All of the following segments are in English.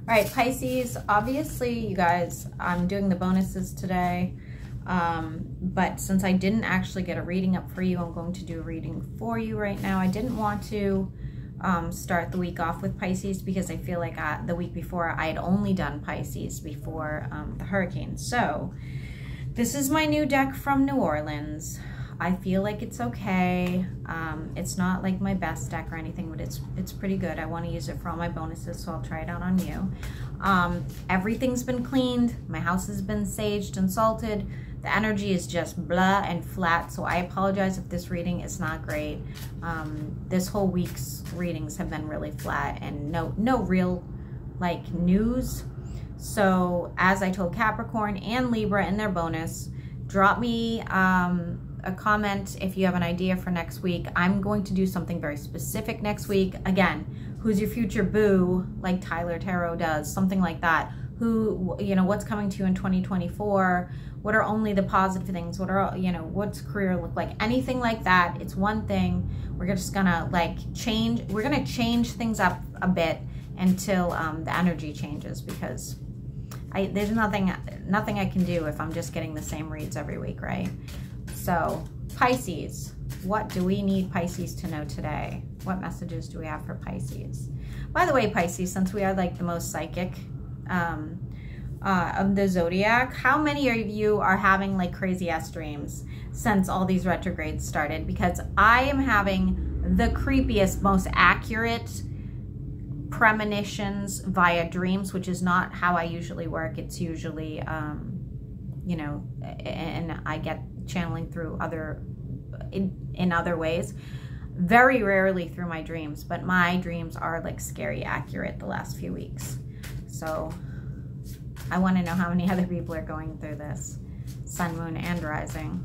All right, Pisces, obviously, you guys, I'm doing the bonuses today. But since I didn't actually get a reading up for you, I'm going to do a reading for you right now. I didn't want to start the week off with Pisces because I feel like the week before I had only done Pisces before the hurricane. So this is my new deck from New Orleans. I feel like it's okay. It's not like my best deck or anything, but it's pretty good. I want to use it for all my bonuses, so I'll try it out on you. Everything's been cleaned. My house has been saged and salted. The energy is just blah and flat, so I apologize if this reading is not great. This whole week's readings have been really flat and no real like news. So as I told Capricorn and Libra in their bonus, drop me a comment if you have an idea for next week. I'm going to do something very specific next week. Again, who's your future boo, like Tyler Tarot does, something like that. Who, you know, what's coming to you in 2024? What are only the positive things? What are, you know, what's career look like? Anything like that. It's one thing. We're just gonna like change. We're gonna change things up a bit until the energy changes, because there's nothing I can do if I'm just getting the same reads every week, right? So Pisces, what do we need Pisces to know today? What messages do we have for Pisces? By the way, Pisces, since we are like the most psychic of the zodiac, how many of you are having like crazy ass dreams since all these retrogrades started? Because I am having the creepiest, most accurate premonitions via dreams, which is not how I usually work. It's usually you know, and I get channeling through in other ways, very rarely through my dreams, but my dreams are like scary accurate the last few weeks. So I want to know how many other people are going through this. Sun, moon, and rising.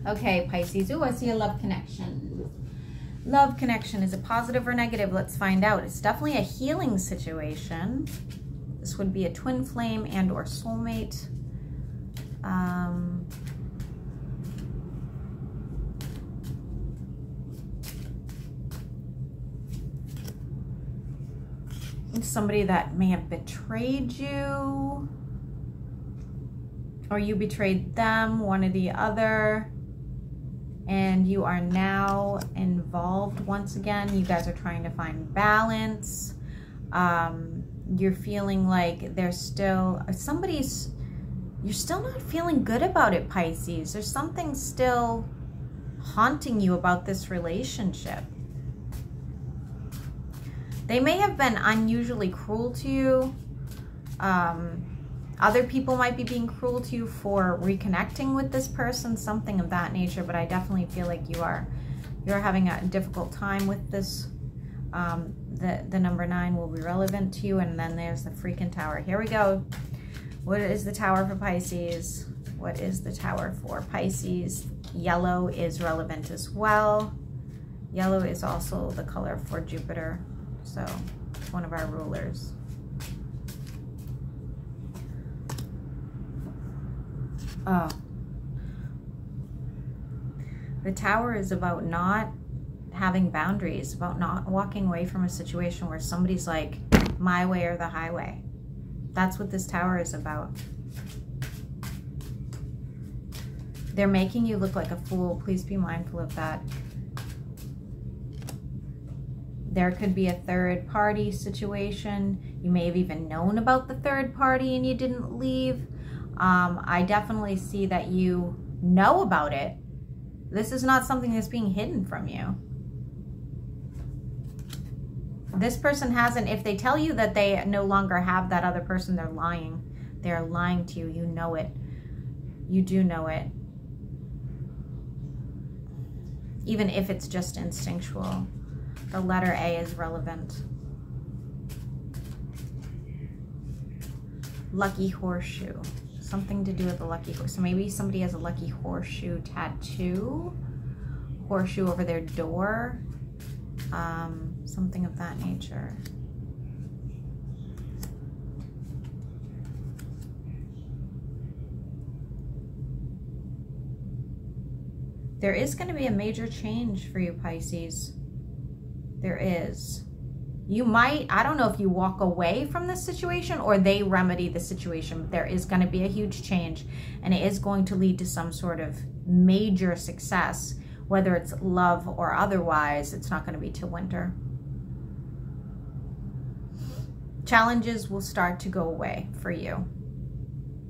Okay, Pisces. Ooh, I see a love connection. Love connection. Is it positive or negative? Let's find out. It's definitely a healing situation. This would be a twin flame and or soulmate. Somebody that may have betrayed you, or you betrayed them, one or the other, and you are now involved once again. You guys are trying to find balance. You're feeling like there's still you're still not feeling good about it, Pisces. There's something still haunting you about this relationship. They may have been unusually cruel to you. Other people might be being cruel to you for reconnecting with this person, something of that nature, but I definitely feel like you're having a difficult time with this. The number 9 will be relevant to you, and then there's the freaking Tower. Here we go. What is the Tower for Pisces? What is the Tower for Pisces? Yellow is relevant as well. Yellow is also the color for Jupiter, so it's one of our rulers. Oh. The Tower is about not having boundaries, about not walking away from a situation where somebody's like, my way or the highway. That's what this Tower is about. They're making you look like a fool. Please be mindful of that. There could be a third party situation. You may have even known about the third party and you didn't leave. I definitely see that you know about it. This is not something that's being hidden from you. This person hasn't, if they tell you that they no longer have that other person, they're lying. They're lying to you. You know it. You do know it. Even if it's just instinctual. The letter A is relevant. Lucky horseshoe. Something to do with the lucky horse. So maybe somebody has a lucky horseshoe tattoo. Horseshoe over their door. Something of that nature. There is going to be a major change for you, Pisces. There is. You might, I don't know if you walk away from this situation or they remedy the situation, but there is going to be a huge change, and it is going to lead to some sort of major success, whether it's love or otherwise. It's not going to be till winter. Challenges will start to go away for you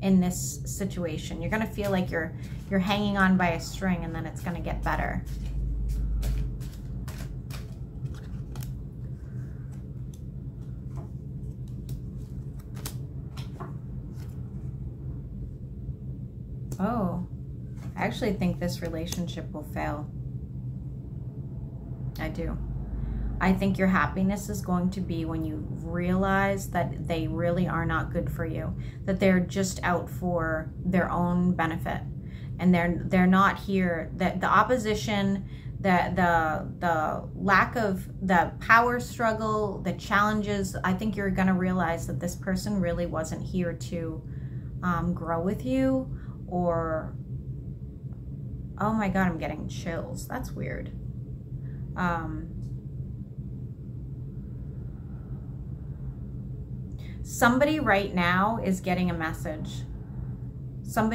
in this situation. You're going to feel like you're hanging on by a string, and then it's going to get better. Oh, I actually think this relationship will fail. I do. I think your happiness is going to be when you realize that they really are not good for you, that they're just out for their own benefit, and they're not here. That the opposition, the lack of the power struggle, the challenges, I think you're going to realize that this person really wasn't here to grow with you. Or, oh my God, I'm getting chills. That's weird. Somebody right now is getting a message. Some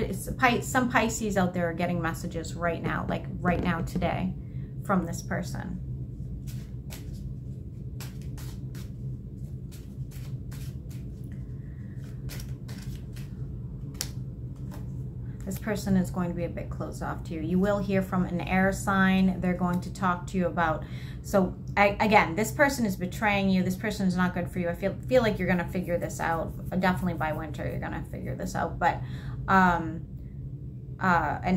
Pisces out there are getting messages right now, like right now today, from this person. This person is going to be a bit closed off to you. You will hear from an air sign. They're going to talk to you about, so again, this person is betraying you. This person is not good for you. I feel like you're going to figure this out. Definitely by winter, you're going to figure this out. But an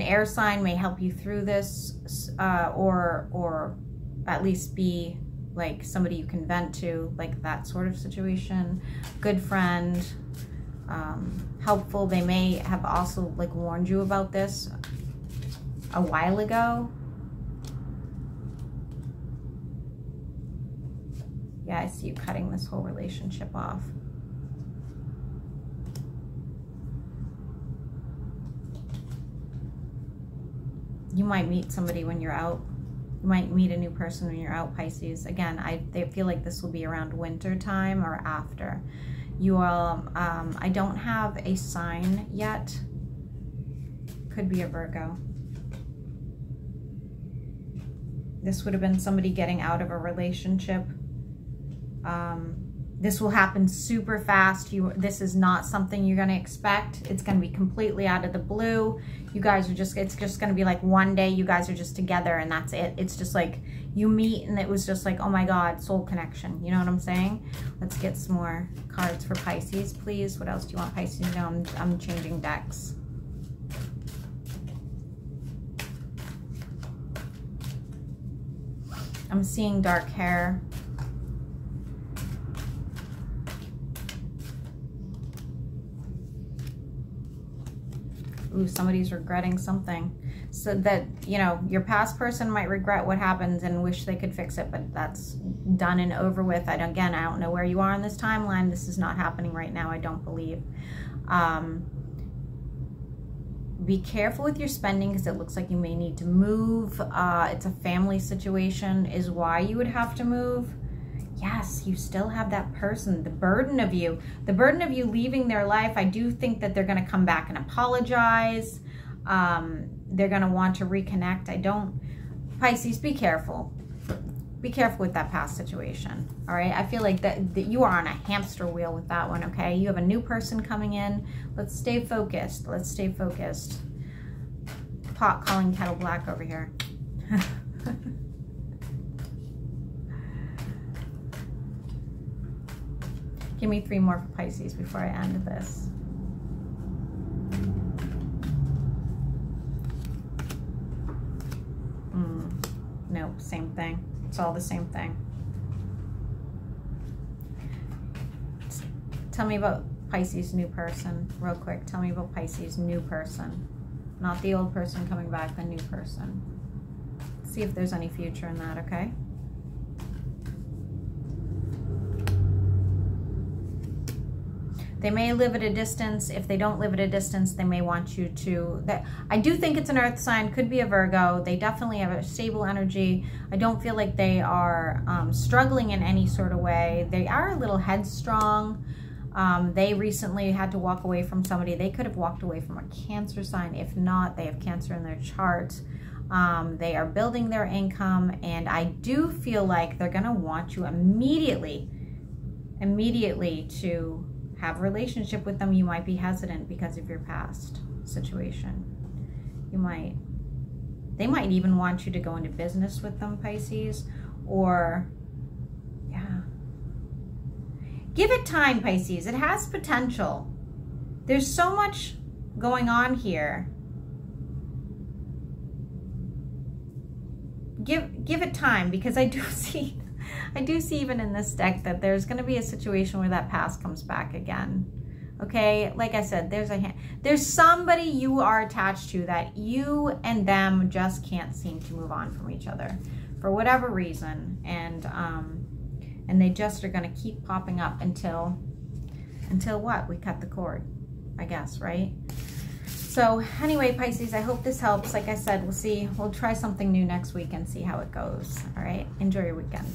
air sign may help you through this, or at least be like somebody you can vent to, like that sort of situation. Good friend. Helpful. They may have also like warned you about this a while ago. Yeah, I see you cutting this whole relationship off. You might meet somebody when you're out. You might meet a new person when you're out, Pisces. Again, I feel like this will be around winter time or after. You all, I don't have a sign yet. Could be a Virgo. This would have been somebody getting out of a relationship. This will happen super fast. This is not something you're going to expect. It's going to be completely out of the blue. You guys are just, it's just going to be like one day you guys are just together and that's it. It's just like you meet and it was just like, oh my God, soul connection. You know what I'm saying? Let's get some more cards for Pisces, please. What else do you want Pisces to know? I'm changing decks. I'm seeing dark hair. Ooh, somebody's regretting something. So that, you know, your past person might regret what happened and wish they could fix it, but that's done and over with. Again, I don't know where you are on this timeline. This is not happening right now, I don't believe. Be careful with your spending because it looks like you may need to move. It's a family situation is why you would have to move. Yes, you still have that person, the burden of you leaving their life. I do think that they're going to come back and apologize. They're going to want to reconnect. Pisces, be careful. Be careful with that past situation. All right. I feel like that you are on a hamster wheel with that one. Okay. You have a new person coming in. Let's stay focused. Let's stay focused. Pot calling kettle black over here. Give me 3 more for Pisces before I end this. Nope, same thing. It's all the same thing. Tell me about Pisces' new person, real quick. Tell me about Pisces' new person. Not the old person coming back, the new person. See if there's any future in that, okay? They may live at a distance. If they don't live at a distance, they may want you to, I do think it's an earth sign, could be a Virgo. They definitely have a stable energy. I don't feel like they are struggling in any sort of way. They are a little headstrong. They recently had to walk away from somebody. They could have walked away from a Cancer sign. If not, they have Cancer in their chart. They are building their income, and I do feel like they're going to want you immediately to have a relationship with them. You might be hesitant because of your past situation. They might even want you to go into business with them, Pisces, or yeah. Give it time, Pisces. It has potential. There's so much going on here. Give it time, because I do see even in this deck that there's going to be a situation where that past comes back again. Okay, like I said, there's somebody you are attached to that you and them just can't seem to move on from each other for whatever reason, and they just are going to keep popping up until what? We cut the cord, I guess, right? So anyway, Pisces, I hope this helps. Like I said, we'll try something new next week and see how it goes. All right, enjoy your weekend.